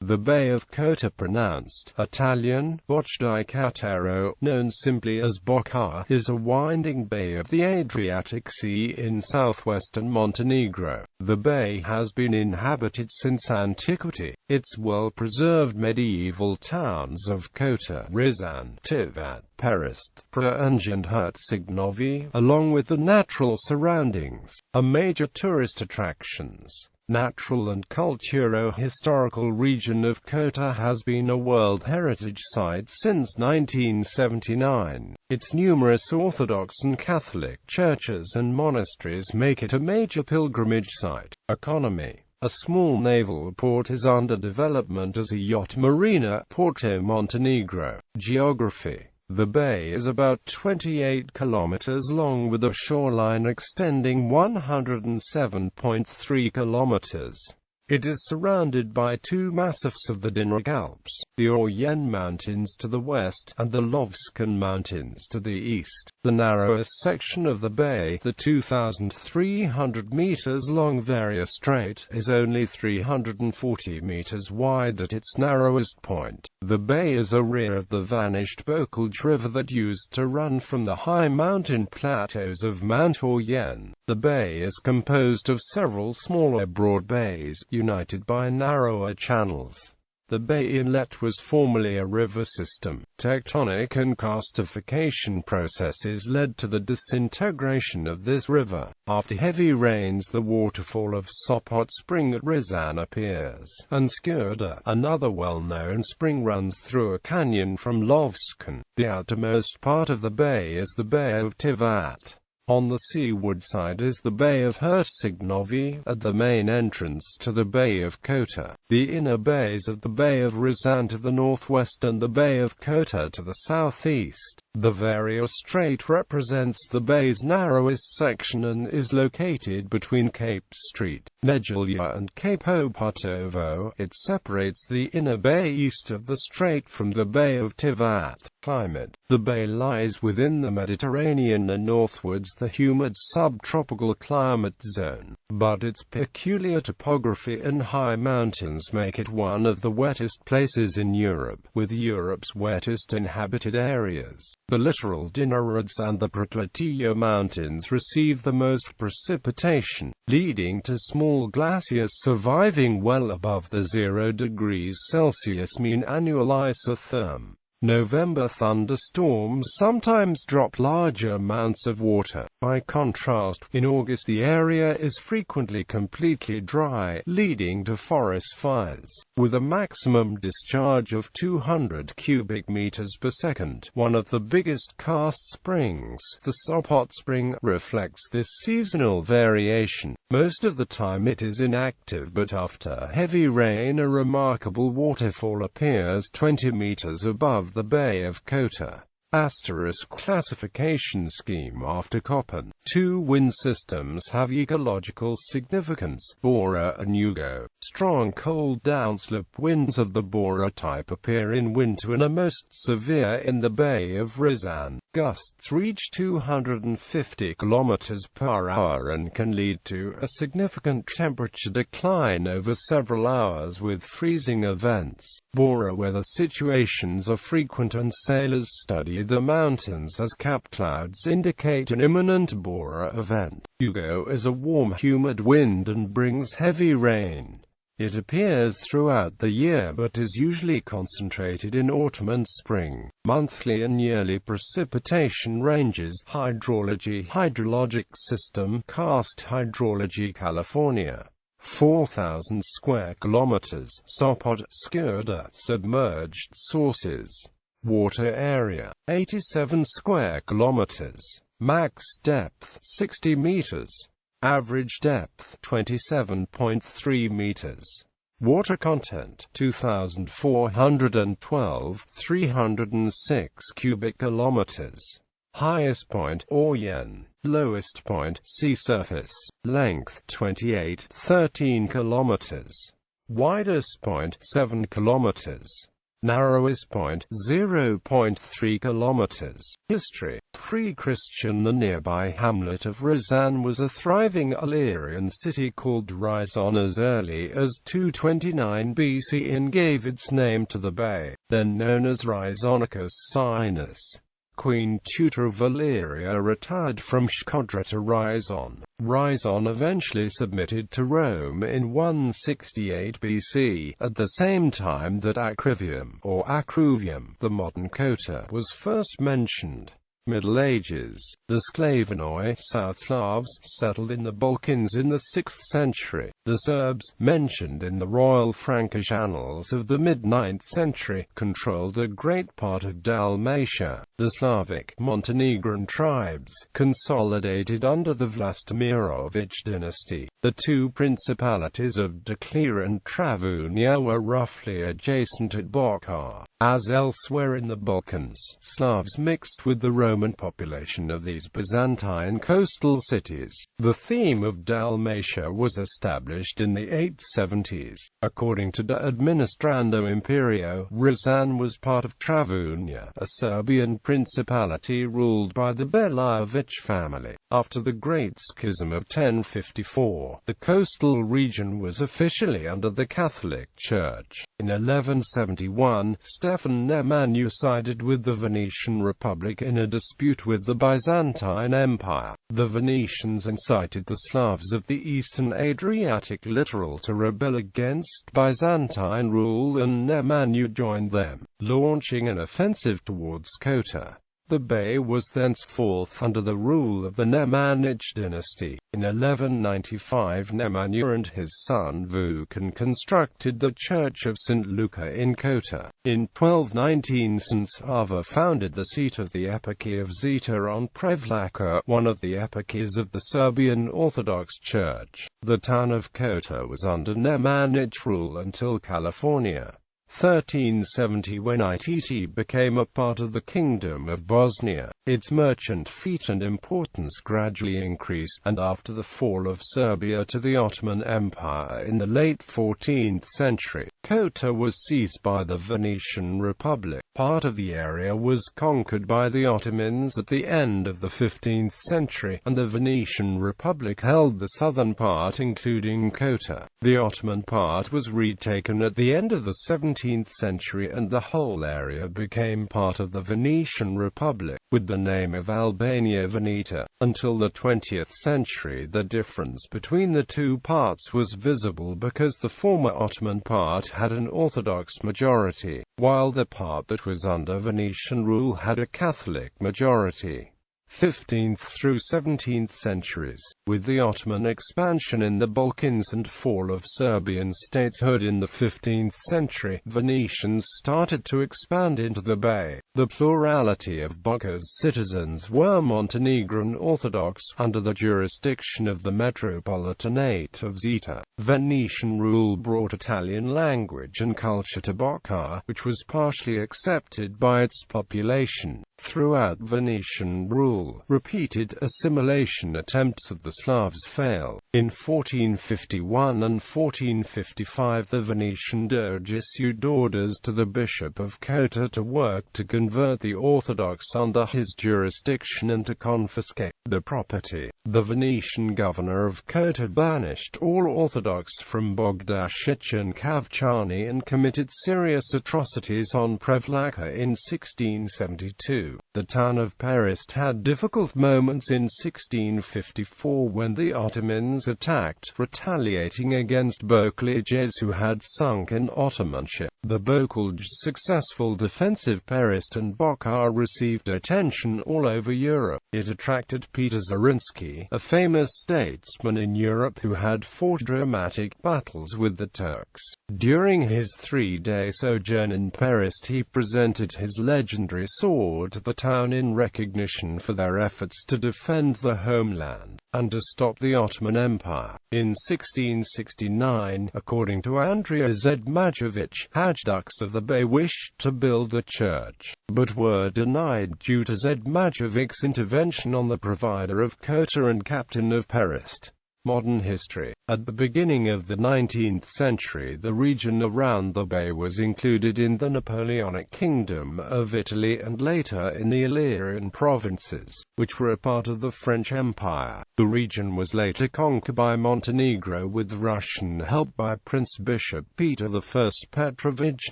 The Bay of Kotor, pronounced Italian, Bocche di Cattaro, known simply as Boka, is a winding bay of the Adriatic Sea in southwestern Montenegro. The bay has been inhabited since antiquity. Its well-preserved medieval towns of Kotor, Risan, Tivat, Perast, Prčanj and Herceg Novi, along with the natural surroundings, are major tourist attractions. Natural and Culturo-Historical Region of Kotor has been a World Heritage Site since 1979. Its numerous Orthodox and Catholic churches and monasteries make it a major pilgrimage site. Economy: a small naval port is under development as a yacht marina, Porto Montenegro. Geography: the bay is about 28 kilometers long with a shoreline extending 107.3 kilometers. It is surrounded by two massifs of the Dinaric Alps, the Orjen Mountains to the west, and the Lovćen Mountains to the east. The narrowest section of the bay, the 2,300 meters long Varia Strait, is only 340 meters wide at its narrowest point. The bay is a rear of the vanished Bocche River that used to run from the high mountain plateaus of Mount Orjen. The bay is composed of several smaller broad bays, united by narrower channels. The bay inlet was formerly a river system. Tectonic and karstification processes led to the disintegration of this river. After heavy rains, the waterfall of Sopot Spring at Risan appears, and Skurda, another well-known spring, runs through a canyon from Lovćen. The outermost part of the bay is the Bay of Tivat. On the seaward side is the Bay of Herceg Novi, at the main entrance to the Bay of Kotor. The inner bays of the Bay of Risan to the northwest and the Bay of Kotor to the southeast. The Varia Strait represents the bay's narrowest section and is located between Cape Street, Međulje and Cape Opotovo. It separates the inner bay east of the strait from the Bay of Tivat. Climate: the bay lies within the Mediterranean and northwards the humid subtropical climate zone, but its peculiar topography and high mountains make it one of the wettest places in Europe, with Europe's wettest inhabited areas. The littoral Dinarids and the Prčanj Mountains receive the most precipitation, leading to small glaciers surviving well above the 0 degrees Celsius mean annual isotherm. November thunderstorms sometimes drop larger amounts of water. By contrast, in August the area is frequently completely dry, leading to forest fires. With a maximum discharge of 200 cubic meters per second, one of the biggest karst springs, the Sopot Spring, reflects this seasonal variation. Most of the time it is inactive, but after heavy rain a remarkable waterfall appears 20 meters above the Bay of Kotor. Asterisk classification scheme after Köppen. Two wind systems have ecological significance: Bora and Hugo. Strong cold downslip winds of the Bora type appear in winter and are most severe in the Bay of Risan. Gusts reach 250 km per hour and can lead to a significant temperature decline over several hours with freezing events. Bora weather situations are frequent and sailors study the mountains as cap clouds indicate an imminent Bora event. Hugo is a warm, humid wind and brings heavy rain. It appears throughout the year but is usually concentrated in autumn and spring. Monthly and yearly precipitation ranges. Hydrology: hydrologic system, karst hydrology, California. 4,000 square kilometers. Sopot, Skurda, submerged sources. Water area: 87 square kilometers. Max depth: 60 meters. Average depth: 27.3 meters. Water content: 2,412, 306 cubic kilometers. Highest point: Orjen. Lowest point: sea surface. Length: 28, 13 kilometers. Widest point: 7 kilometers. Narrowest point, 0.3 kilometers. History. Pre-Christian, the nearby hamlet of Risan was a thriving Illyrian city called Risan as early as 229 BC and gave its name to the bay, then known as Risanicus Sinus. Queen Tutor of Illyria retired from Shkodra to Risan. Risan eventually submitted to Rome in 168 BC, at the same time that Acrivium, or Acruvium, the modern Kotor, was first mentioned. Middle Ages. The Sclavinoi, South Slavs, settled in the Balkans in the 6th century. The Serbs, mentioned in the royal Frankish annals of the mid-9th century, controlled a great part of Dalmatia. The Slavic, Montenegrin tribes, consolidated under the Vlastimirovich dynasty. The two principalities of Declea and Travunia were roughly adjacent at Boka. As elsewhere in the Balkans, Slavs mixed with the Roman population of these Byzantine coastal cities. The theme of Dalmatia was established in the 870s. According to De Administrando Imperio, Risan was part of Travunia, a Serbian principality ruled by the Belajović family. After the Great Schism of 1054, the coastal region was officially under the Catholic Church. In 1171, Stefan Nemanjić sided with the Venetian Republic in a dispute with the Byzantine Empire. The Venetians incited the Slavs of the eastern Adriatic littoral to rebel against Byzantine rule, and Nemanjić joined them, launching an offensive towards Kotor. The bay was thenceforth under the rule of the Nemanjić dynasty. In 1195, Nemanjić and his son Vukan constructed the Church of St. Luca in Kotor. In 1219, St. Sava founded the seat of the Eparchy of Zeta on Prevlaka, one of the eparchies of the Serbian Orthodox Church. The town of Kotor was under Nemanjić rule until California. 1370, when It became a part of the Kingdom of Bosnia. Its merchant fleet and importance gradually increased, and after the fall of Serbia to the Ottoman Empire in the late 14th century, Kotor was seized by the Venetian Republic. Part of the area was conquered by the Ottomans at the end of the 15th century, and the Venetian Republic held the southern part, including Kotor. The Ottoman part was retaken at the end of the 17th century, and the whole area became part of the Venetian Republic, with the name of Albania Veneta. Until the 20th century, the difference between the two parts was visible because the former Ottoman part had an Orthodox majority, while the part that was under Venetian rule had a Catholic majority. 15th through 17th centuries. With the Ottoman expansion in the Balkans and fall of Serbian statehood in the 15th century, Venetians started to expand into the bay. The plurality of Boka's citizens were Montenegrin Orthodox, under the jurisdiction of the Metropolitanate of Zeta. Venetian rule brought Italian language and culture to Boka, which was partially accepted by its population. Throughout Venetian rule, repeated assimilation attempts of the Slavs failed. In 1451 and 1455, the Venetian Doge issued orders to the Bishop of Kotor to work to convert the Orthodox under his jurisdiction and to confiscate the property. The Venetian governor of Kotor banished all Orthodox from Bogdašić and Kavčani and committed serious atrocities on Prevlaka in 1672. The town of Perast had difficult moments in 1654 when the Ottomans attacked, retaliating against Bokalji's who had sunk in Ottomanship. The Bokalji's successful defense of Perast and Boka received attention all over Europe. It attracted Peter Zrinski, a famous statesman in Europe who had fought dramatic battles with the Turks. During his 3-day sojourn in Perast, he presented his legendary sword to the town in recognition for their efforts to defend the homeland and to stop the Ottoman Empire. In 1669, according to Andrea Zedmajovic, Hajduks of the Bay wished to build a church, but were denied due to Zedmajovic's intervention on the provider of Kotor and captain of Perast. Modern history. At the beginning of the 19th century, the region around the bay was included in the Napoleonic Kingdom of Italy and later in the Illyrian provinces, which were a part of the French Empire. The region was later conquered by Montenegro with Russian help by Prince Bishop Peter I Petrovich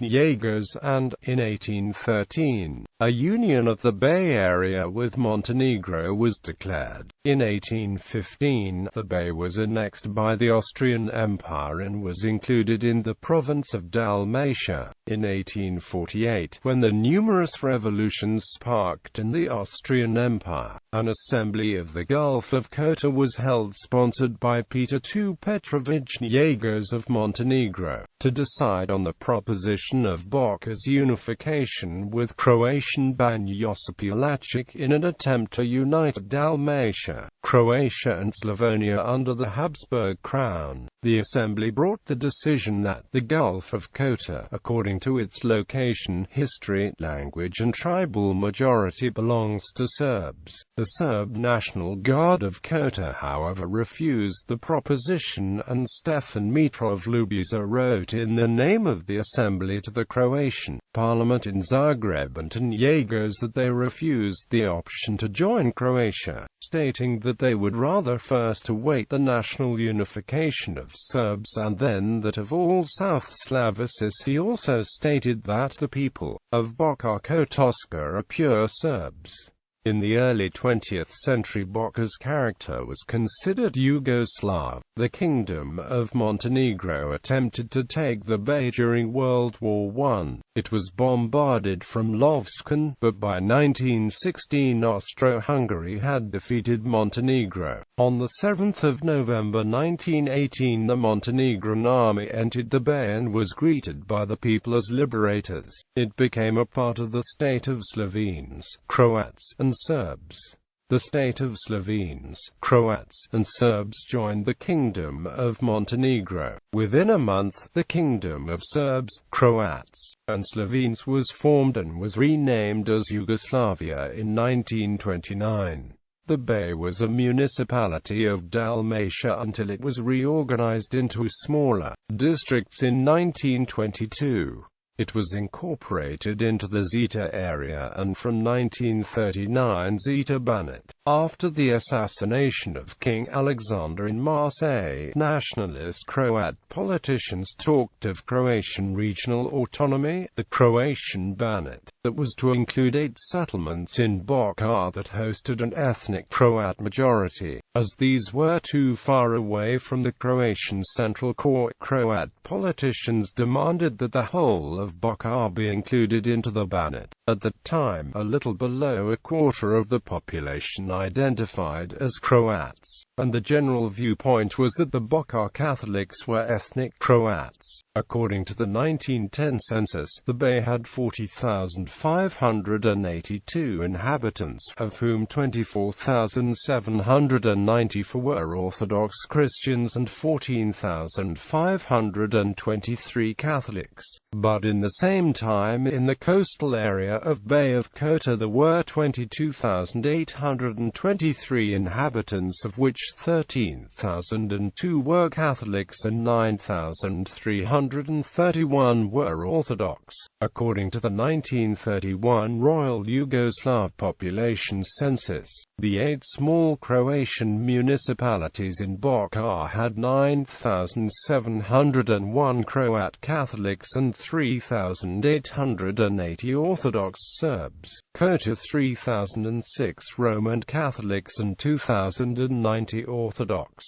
Yeagas, and, in 1813, a union of the Bay Area with Montenegro was declared. In 1815, the bay was annexed by the Austrian Empire and was included in the province of Dalmatia. In 1848, when the numerous revolutions sparked in the Austrian Empire, an assembly of the Gulf of Kotor was held, sponsored by Peter II Petrovich Yeagas of Montenegro, to decide on the proposition of Boka's unification with Croatian Banja Josipa Lačić in an attempt to unite Dalmatia, Croatia and Slavonia under the Habsburg crown. The assembly brought the decision that the Gulf of Kotor, according to its location, history, language and tribal majority, belongs to Serbs. The Serb National Guard of Kotor, however, refused the proposition, and Stefan Mitrov Ljubiša wrote in the name of the assembly to the Croatian parliament in Zagreb and to Yeagas that they refused the option to join Croatia, stating that they would rather first await the national unification of Serbs and then that of all South Slavs. He also stated that the people of Boka Kotorska are pure Serbs. In the early 20th century, Boka's character was considered Yugoslav. The Kingdom of Montenegro attempted to take the bay during World War I. It was bombarded from Lovćen, but by 1916 Austro-Hungary had defeated Montenegro. On the 7th of November 1918, the Montenegrin army entered the bay and was greeted by the people as liberators. It became a part of the state of Slovenes, Croats, and Serbs. The state of Slovenes, Croats, and Serbs joined the Kingdom of Montenegro. Within a month, the Kingdom of Serbs, Croats, and Slovenes was formed and was renamed as Yugoslavia in 1929. The bay was a municipality of Dalmatia until it was reorganized into smaller districts in 1922. It was incorporated into the Zeta area and from 1939 Zeta Banat. After the assassination of King Alexander in Marseille, nationalist Croat politicians talked of Croatian regional autonomy. The Croatian Banat, that was to include 8 settlements in Boka that hosted an ethnic Croat majority, as these were too far away from the Croatian central core. Croat politicians demanded that the whole of Boka be included into the Banat. At the time, a little below a quarter of the population identified as Croats, and the general viewpoint was that the Boka Catholics were ethnic Croats. According to the 1910 census, the bay had 40,582 inhabitants, of whom 24,794 were Orthodox Christians and 14,523 Catholics. But in the same time, in the coastal area of Bay of Kotor there were 22,823 inhabitants, of which 13,002 were Catholics and 9,331 were Orthodox. According to the 1931 Royal Yugoslav population census, the 8 small Croatian municipalities in Boka had 9,701 Croat Catholics and 3,880 Orthodox Serbs, Kotor 3,006 Roman Catholics and 2,090 Orthodox,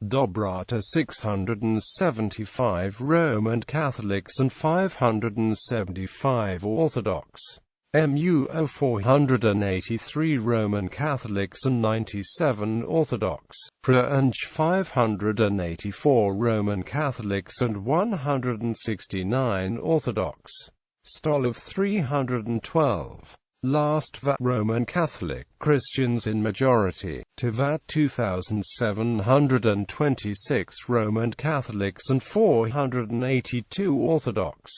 Dobrata 675 Roman Catholics and 575 Orthodox, Muo 483 Roman Catholics and 97 Orthodox, Prčanj 584 Roman Catholics and 169 Orthodox, Stolov 312. Lastva Roman Catholic Christians in majority, Tivat 2,726 Roman Catholics and 482 Orthodox,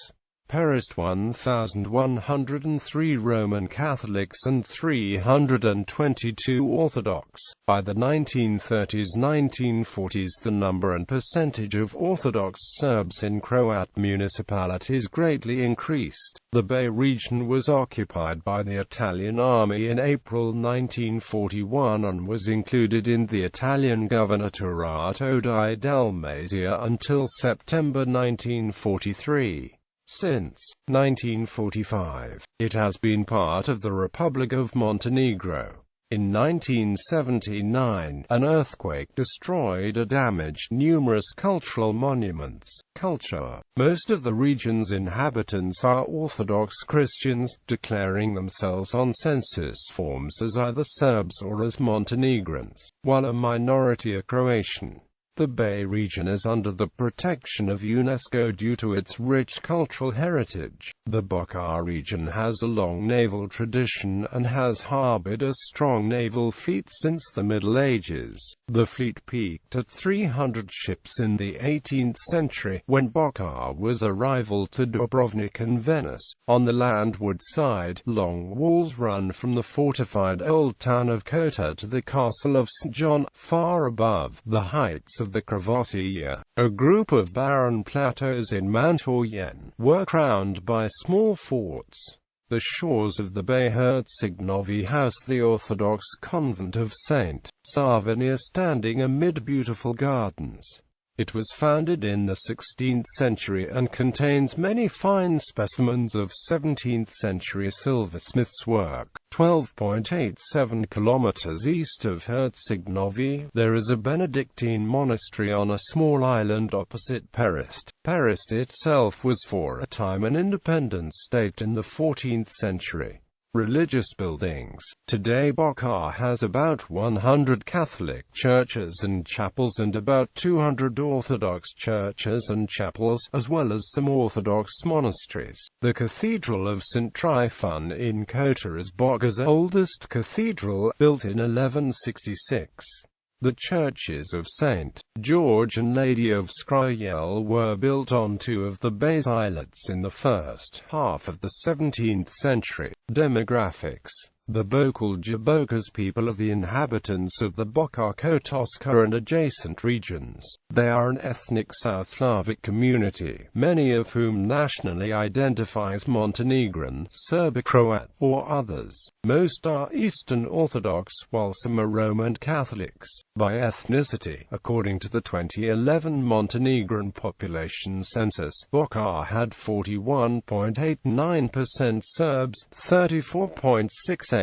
Perast 1,103 Roman Catholics and 322 Orthodox. By the 1930s-1940s, the number and percentage of Orthodox Serbs in Croat municipalities greatly increased. The Bay region was occupied by the Italian army in April 1941 and was included in the Italian Governatorato di Dalmatia until September 1943. Since 1945, it has been part of the Republic of Montenegro. In 1979, an earthquake destroyed or damaged numerous cultural monuments. Culture. Most of the region's inhabitants are Orthodox Christians, declaring themselves on census forms as either Serbs or as Montenegrins, while a minority are Croatian. The Bay region is under the protection of UNESCO due to its rich cultural heritage. The Boka region has a long naval tradition and has harbored a strong naval fleet since the Middle Ages. The fleet peaked at 300 ships in the 18th century, when Boka was a rival to Dubrovnik and Venice. On the landward side, long walls run from the fortified old town of Kotor to the castle of St. John, far above the heights of the Kravosia. A group of barren plateaus in Mount Orjen were crowned by small forts. The shores of the Bay Herceg Novi house the Orthodox convent of St. Savinia, standing amid beautiful gardens. It was founded in the 16th century and contains many fine specimens of 17th-century silversmiths' work. 12.87 kilometers east of Herceg Novi, there is a Benedictine monastery on a small island opposite Perast. Perast itself was for a time an independent state in the 14th century. Religious buildings. Today Boka has about 100 Catholic churches and chapels and about 200 Orthodox churches and chapels, as well as some Orthodox monasteries. The Cathedral of St. Tryphon in Kotor is Boka's oldest cathedral, built in 1166. The churches of St. George and Lady of Skryel were built on two of the bay's islets in the first half of the 17th century. Demographics. The Bokas people are the inhabitants of the Boka Kotorska and adjacent regions. They are an ethnic South Slavic community, many of whom nationally identify as Montenegrin, Serbo-Croat, or others. Most are Eastern Orthodox, while some are Roman Catholics. By ethnicity, according to the 2011 Montenegrin population census, Boka had 41.89% Serbs, 34.68%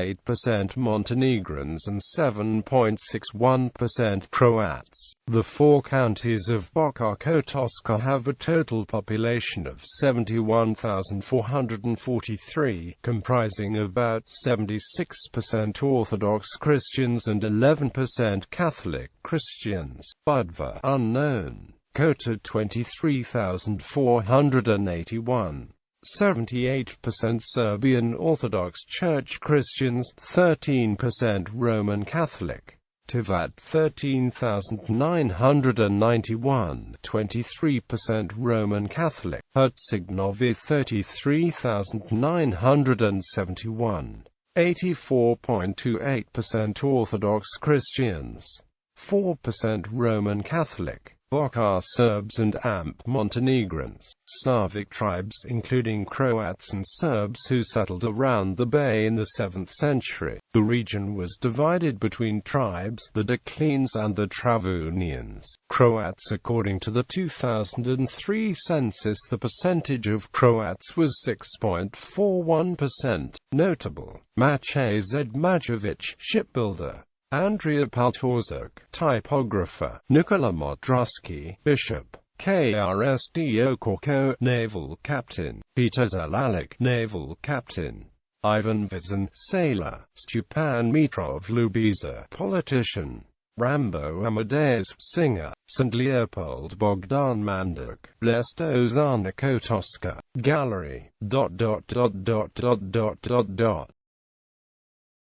Montenegrins and 7.61% Croats. The four counties of Boka Kotorska have a total population of 71,443, comprising about 76% Orthodox Christians and 11% Catholic Christians. Budva unknown. Kotor 23,481. 78% Serbian Orthodox Church Christians, 13% Roman Catholic. Tivat 13,991, 23% Roman Catholic. Herceg Novi 33,971, 84.28% Orthodox Christians, 4% Roman Catholic. Boka Serbs and Amp Montenegrins. Slavic tribes, including Croats and Serbs who settled around the bay in the 7th century. The region was divided between tribes, the Declines and the Travunians. Croats. According to the 2003 census, the percentage of Croats was 6.41%. Notable: Maciej Zedmajovic, shipbuilder; Andrea Paltorzak, typographer; Nikola Modrowski, bishop; Krsdo Korko, naval captain; Peter Zelalik, naval captain; Ivan Vizin, sailor; Stepan Mitrov Lubiza, politician; Rambo Amadeus, singer; St. Leopold Bogdan Manduk, Lestozana Kotorska, gallery.